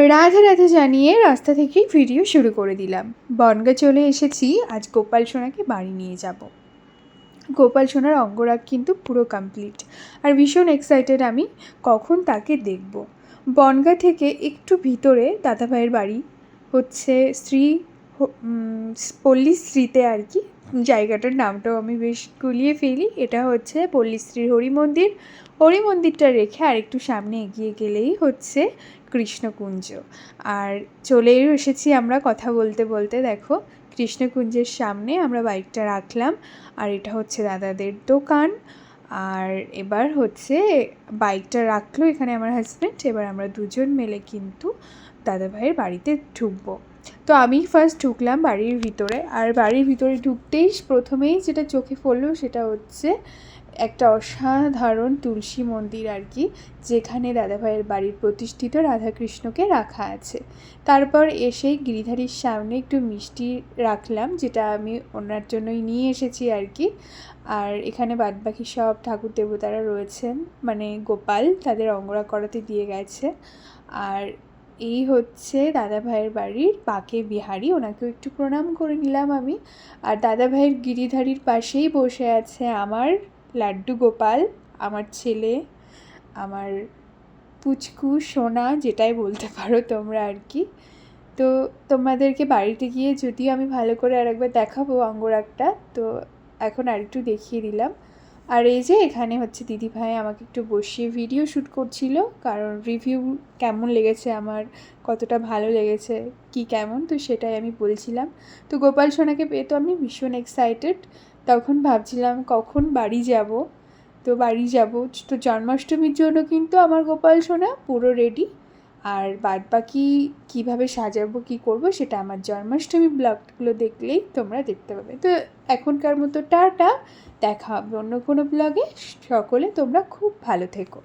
রাধে রাধে জানিয়ে রাস্তা থেকেই ভিডিও শুরু করে দিলাম। বনগাঁ চলে এসেছি। আজ গোপাল সোনাকে বাড়ি নিয়ে যাব। গোপাল সোনার অঙ্গরাগ কিন্তু পুরো কমপ্লিট, আর ভীষণ এক্সাইটেড আমি কখন তাকে দেখব। বনগাঁ থেকে একটু ভিতরে দাদাভাইয়ের বাড়ি হচ্ছে পল্লীশ্রীতে আর কি। জায়গাটার নামটাও আমি বেশ গুলিয়ে ফেলি। এটা হচ্ছে পল্লীশ্রীর হরি মন্দির। হরি মন্দিরটা রেখে আরেকটু সামনে এগিয়ে গেলেই হচ্ছে কৃষ্ণকুঞ্জ। আর চলেও এসেছি আমরা কথা বলতে বলতে। দেখো, কৃষ্ণকুঞ্জের সামনে আমরা বাইকটা রাখলাম, আর এটা হচ্ছে দাদাদের দোকান। আর এবার হচ্ছে বাইকটা রাখলো এখানে আমার হাজব্যান্ড। এবার আমরা দুজন মিলে কিন্তু দাদাভাইয়ের বাড়িতে ঢুকবো। তো আমি ফার্স্ট ঢুকলাম বাড়ির ভিতরে, আর বাড়ির ভিতরে ঢুকতেই প্রথমেই যেটা চোখে পড়লো সেটা হচ্ছে একটা অসাধারণ তুলসী মন্দির আর কি, যেখানে দাদাভাইয়ের বাড়ির প্রতিষ্ঠিত রাধাকৃষ্ণকে রাখা আছে। তারপর এসেই গিরিধারীর সামনে একটু মিষ্টি রাখলাম, যেটা আমি ওনার জন্যই নিয়ে এসেছি আর কি। আর এখানে বাদবাকি সব ঠাকুর দেবতারা রয়েছেন, মানে গোপাল তাদের অঙ্গরাগ করাতে দিয়ে গেছে। আর এই হচ্ছে দাদাভাইয়ের বাড়ির বাঁকে বিহারি, ওনাকেও একটু প্রণাম করে নিলাম আমি। আর দাদাভাইয়ের গিরিধারীর পাশেই বসে আছে আমার লাড্ডু গোপাল, আমার ছেলে, আমার পুচকু সোনা, যেটাই বলতে পারো তোমরা আর কি। তো তোমাদেরকে বাড়িতে গিয়ে যদিও আমি ভালো করে আরেকবার দেখাবো অঙ্গরাগটা, তো এখন আরেকটু দেখিয়ে দিলাম। আর এই যে এখানে হচ্ছে দিদিভাই আমাকে একটু বসিয়ে ভিডিও শ্যুট করছিল, কারণ রিভিউ কেমন লেগেছে আমার, কতটা ভালো লেগেছে, কি কেমন, তো সেটাই আমি বলছিলাম। তো গোপাল সোনাকে পেয়ে তো আমি ভীষণ এক্সাইটেড। তখন ভাবছিলাম কখন বাড়ি যাব। তো বাড়ি যাব, তো জন্মাষ্টমীর জন্য কিন্তু আমার গোপাল সোনা পুরো রেডি। আর বাদ বাকি কীভাবে সাজাবো কী করব সেটা আমার জন্মাষ্টমী ব্লগগুলো দেখলেই তোমরা দেখতে পাবে। তো এখনকার মতো টাটা, দেখা হবে অন্য কোনো ব্লগে। সকলে তোমরা খুব ভালো থেকো।